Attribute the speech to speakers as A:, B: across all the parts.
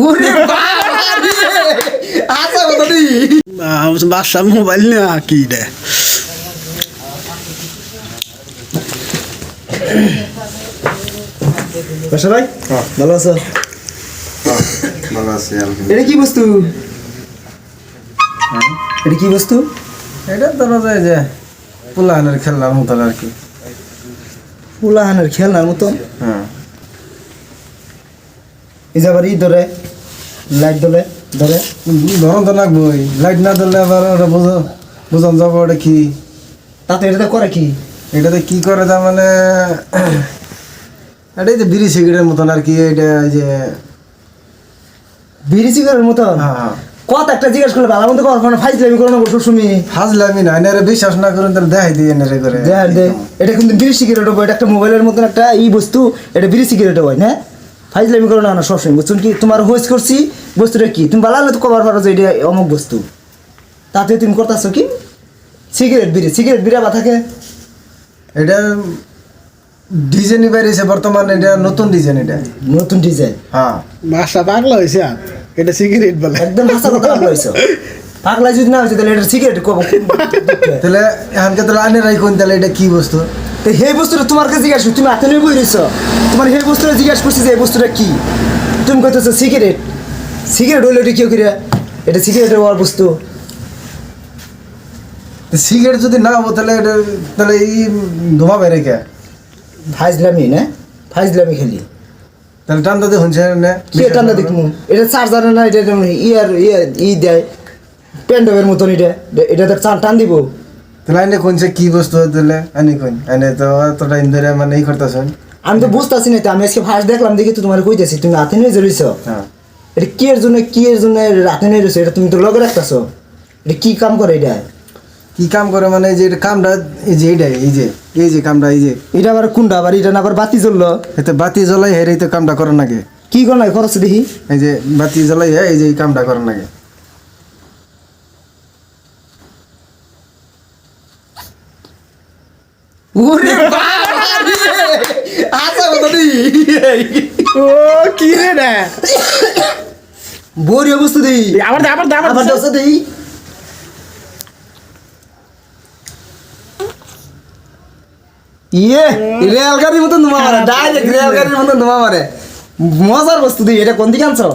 A: ওরে বাবা রে আচ্ছা কথা দি
B: বাসা মোবাইল না কি রে
A: বাসা ভাই ভালো আছো
C: ভালো আছে
A: এটা কি বস্তু এটা কি বস্তু
D: এটা ধরো যে পুলাহানের খেলনার মতন আর কি।
A: পুলাহানের খেলনার মতন
D: হ্যাঁ
A: এই যে আবার ই ধরে লাইট ধরে ধরে
D: ধরন তো লাগবই, লাইট না ধরলে আবার ওটা বোঝান যাবো ওটা কি।
A: তাতে এটাতে করে কি
D: এটাতে কি করে তার মানে এটাই যে বিড়ি সিগারেটের মতন আর কি। এটা এই যে
A: বিড়ি সিগারের মতন
D: হ্যাঁ
A: কত একটা জিজ্ঞেস করলে ভালো মতো করো না ফাইজলামি করো না সবসময়
D: ফাজলামি না, এনারে বিশ্বাস না করেন তাহলে দেখাই দিয়ে এনারে করে।
A: এটা কিন্তু বিড়ি সিগারেট হবে, এটা একটা মোবাইলের মতন একটা ই বস্তু, এটা বিড়ি সিগারেট হয় না ফাইজলামি করো না না সবসময় বুঝছেন কি। তোমার হোস করছি বস্তুটা কি তুমি ভালো তো কভার পারো যে এটা অমুক বস্তু, তাতে তুমি করতেছো কি সিগারেট বিড়ি বা থাকে।
D: এটা ডিজাইনই বেরিয়েছে বর্তমানে, এটা নতুন ডিজাইন। এটা
A: নতুন ডিজাইন
D: হ্যাঁ
B: বাসা পাগলা হয়েছে আর এটা সিগারেট বলে
A: একদম ভাষা কথা বলছো পাগলা যদি না হয়েছে তাহলে এটা সিগারেট কব
D: তাহলে এখানকে তাহলে আনে রাখুন তাহলে এটা কি বস্তু।
A: তো সেই বস্তুটা তোমার কাছে জিজ্ঞাসা তুমি হাতে নিয়ে বই রয়েছ, তোমার সেই বস্তুটা জিজ্ঞাসা করছি যে এই বস্তুটা কি, তুমি কইতেছো সিগারেট। সিগারেট হইলে এটা কেউ কিরা এটা সিগারেটের হওয়ার বস্তু।
D: সিগারেট যদি না হবো তাহলে এটা তাহলে এই ধোঁয়া বেড়ে কে
A: ফাইজলামি না ফাইজলামি খেলি
D: তাহলে টান্দা দিয়ে হচ্ছে না
A: কি টান্দা দেখবো এটা চার্জার না, এটা ইয়ার ইয়ার ই দেয় প্যান্ডবের মতন, এটাতে টান দিব।
D: তাহলে আইনে কোনছে কি বস্তু তাহলে আনি কোন আইনে তো এতটা ইন্দরে মানে ই করতেছেন।
A: আমি তো বুঝতেছি না, তো আমি আজকে ফার্স্ট দেখলাম দেখি তো তোমার কইতেছি তুমি হাতে নিয়ে জড়িয়েছ।
D: হ্যাঁ
A: এটা কি এর জন্য হাতে নিয়ে রয়েছো, এটা তুমি তো লগে রাখতেছো, এটা কি কাম করে এটা
D: কি কাম করে মানে এই যে এটা কামটা এই যে এইটাই এই যে কামটা এই যে
A: এটা আবার কোনটা আবার এটা না আবার বাতি জ্বললো
D: এতে বাতি জ্বলাই হেরে তো কামটা করেন নাকি।
A: কি কর নাই খরচ দেখি
D: এই যে বাতি জ্বলাই এই যে এই কামটা করেন নাকি।
A: ওরে বাবা রে আচ্ছা কথা দি
B: ও কি রে না
A: বড়ি অবস্থা দি
B: আবার
A: আবার দশ দি ইয়ে রেলগাড়ির মতন ধোঁয়া মারে, ডাইরেক্ট রেলগাড়ির মতন ধোঁয়া মারে, মজার বস্তু দি। এটা কোন দিকে আনছো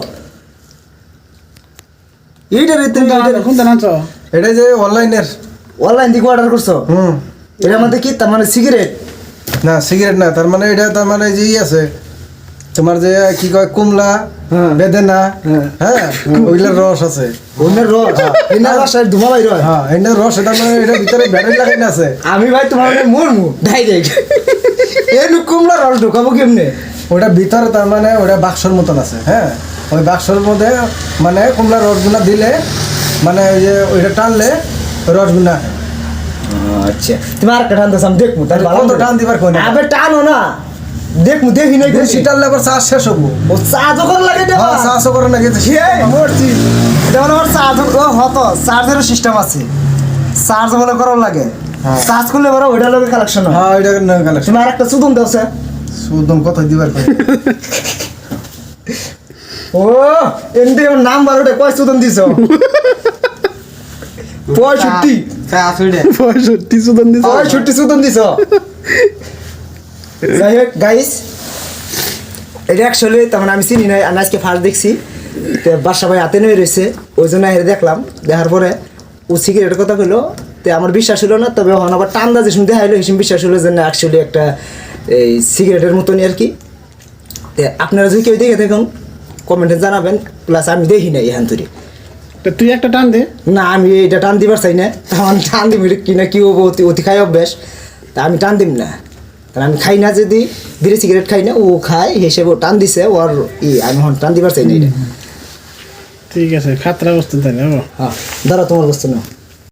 A: এইটা রে তুমি
B: কোনটা নাচ
D: এটা যে অনলাইনের
A: অনলাইন থেকে অর্ডার করছো। এটার মধ্যে কি তার মানে সিগারেট
D: না সিগারেট না, তার মানে এটা তার মানে যে ই আছে তোমার যে কি কয় কুমলা বেদেনা হ্যাঁ ওইগুলোর রস আছে।
A: অন্যের রস এনার বাসায় ধোঁয়া বাইর হয়।
D: হ্যাঁ এটার রস এটা মানে এটার ভিতরে ব্যাটারি লাগাই না আছে।
A: আমি ভাই তোমার মরমু ডাইরেক্ট এই কুমড়া রস ঢোকাবো কেমনে।
D: ওটা ভিতরে তার মানে ওটা বাক্সর মতন আছে। হ্যাঁ ওই বাক্সর মধ্যে মানে কুমড়া রসগুনা দিলে মানে ওই যে ওইটা টানলে রসগুনা
A: আচ্ছা তুমি আর টান দাস আমি দেখবো তাহলে
D: কত টান দিবার কোন
A: আবে টানো না দেখবো দেখি নাই
D: বেশি টানলে আবার চার্জ শেষ হবো।
A: ও চার্জ করে লাগে দেবা
D: হ্যাঁ চার্জও করে নাকি
A: মরছি এটা মানে আমার চার্জ হতো চার্জেরও সিস্টেম আছে, চার্জ বলে করার লাগে চার্জ করলে বড় ওইটা লগে কালেকশন হয়।
D: হ্যাঁ ওইটা কালেকশন
A: তুমি আর একটা সুদন দাও স্যার
D: সুদম কত দিবার কোন
A: ও এমনি আমার নাম বারোটা কয় সুদন দিছ 65
B: 65 সুদন দিছে
A: 65 সুদন দিছ। যাই হোক গাইস এটা অ্যাকচুয়ালি তার মানে আমি চিনি নাই, আমি আজকে ফার্স্ট দেখছি তো বাসা ভাই হাতে নিয়ে রয়েছে ওই জন্য হেরে দেখলাম, দেখার পরে ও সিগারেটের কথা কইলো তো আমার বিশ্বাস হলো না, তবে এখন আবার টান্দা যে শুনতে হাইলো হিসেবে বিশ্বাস হলো যে না অ্যাকচুয়ালি একটা এই সিগারেটের মতনই আর কি। তো আপনারা যদি কেউ দেখে দেখুন কমেন্টে জানাবেন, প্লাস আমি দেখি না এখান থেকে।
B: তুই একটা টান দে
A: না আমি এটা টান দিবার চাই না, আমার টান দিবি কিনা কি হবো অতি খাই অভ্যাস, তা আমি টান দিব না, কারণ আমি খাই না যদি বিড়ি সিগারেট খাই না ও খায় হিসেবে ও টান দিছে ওর আমি এখন টান দিবার চাই না এটা।
B: ঠিক আছে খাতরা বস্তু তাই না
A: হ্যাঁ ধরো তোমার বস্তু না